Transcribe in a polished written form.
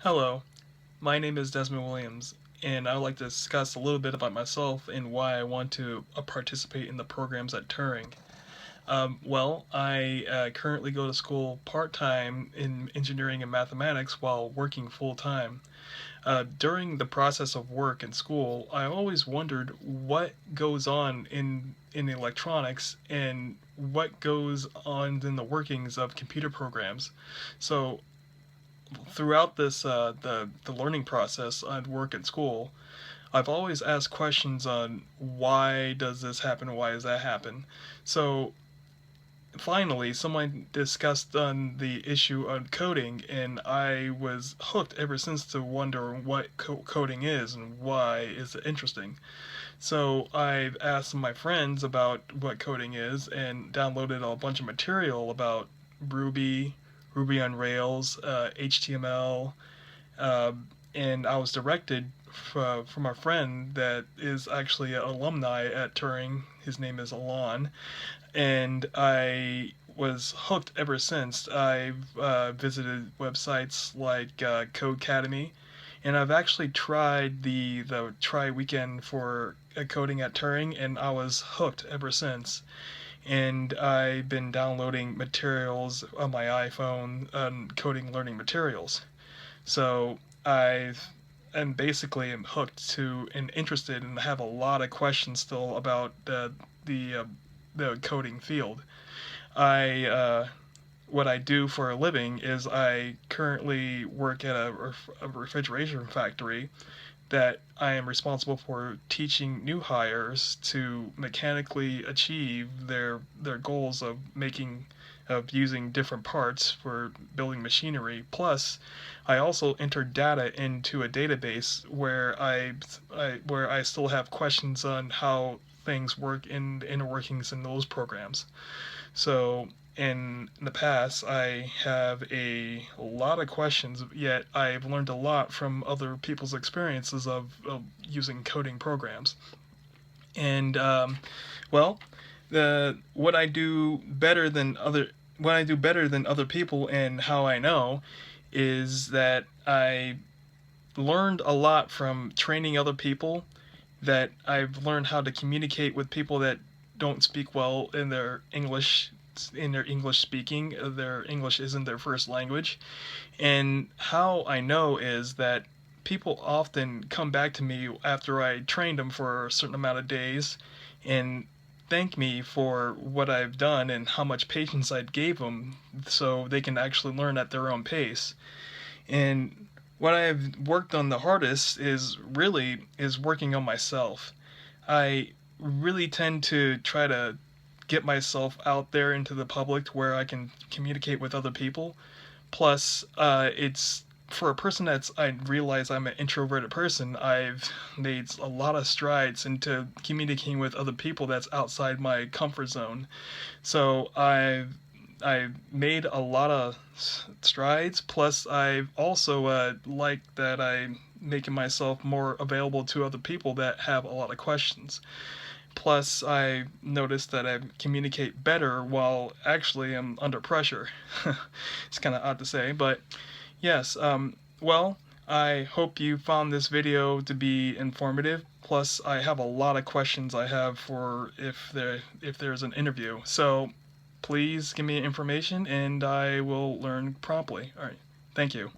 Hello, my name is Desmond Williams, and I would like to discuss a little bit about myself and why I want to participate in the programs at Turing. I currently go to school part time in engineering and mathematics while working full time. During the process of work and school, I always wondered what goes on in electronics and what goes on in the workings of computer programs. So throughout this the learning process at work and school, I've always asked questions on why does this happen, why does that happen. So finally, someone discussed on the issue on coding, and I was hooked ever since to wonder what coding is and why is it interesting. So I've asked my friends about what coding is and downloaded a bunch of material about Ruby, Ruby on Rails, HTML, uh, and I was directed from a friend that is actually an alumni at Turing. His name is Alon, and I was hooked ever since. I've visited websites like Codecademy, and I've actually tried the try weekend for coding at Turing, and I was hooked ever since. And I've been downloading materials on my iPhone, coding learning materials. So I'm basically am hooked to and interested and have a lot of questions still about the coding field. I What I do for a living is I currently work at a refrigeration factory that I am responsible for teaching new hires to mechanically achieve their goals of using different parts for building machinery. Plus, I also enter data into a database where I still have questions on how things work in the inner workings in those programs. So in the past, I have a lot of questions, yet I've learned a lot from other people's experiences of using coding programs. And well, the what I do better than other people and how I know is that I learned a lot from training other people, that I've learned how to communicate with people that don't speak well in their English speaking. Their English isn't their first language. And how I know is that people often come back to me after I trained them for a certain amount of days and thank me for what I've done and how much patience I gave them so they can actually learn at their own pace. And what I've worked on the hardest is working on myself. I really tend to try to get myself out there into the public where I can communicate with other people. Plus, it's for a person that's I realize I'm an introverted person. I've made a lot of strides into communicating with other people that's outside my comfort zone. So I made a lot of strides. Plus, I've also liked that I'm making myself more available to other people that have a lot of questions. Plus, I noticed that I communicate better while actually I'm under pressure. It's kind of odd to say, but yes. Well, I hope you found this video to be informative. Plus, I have a lot of questions I have for if there's an interview. So please give me information and I will learn promptly. All right. Thank you.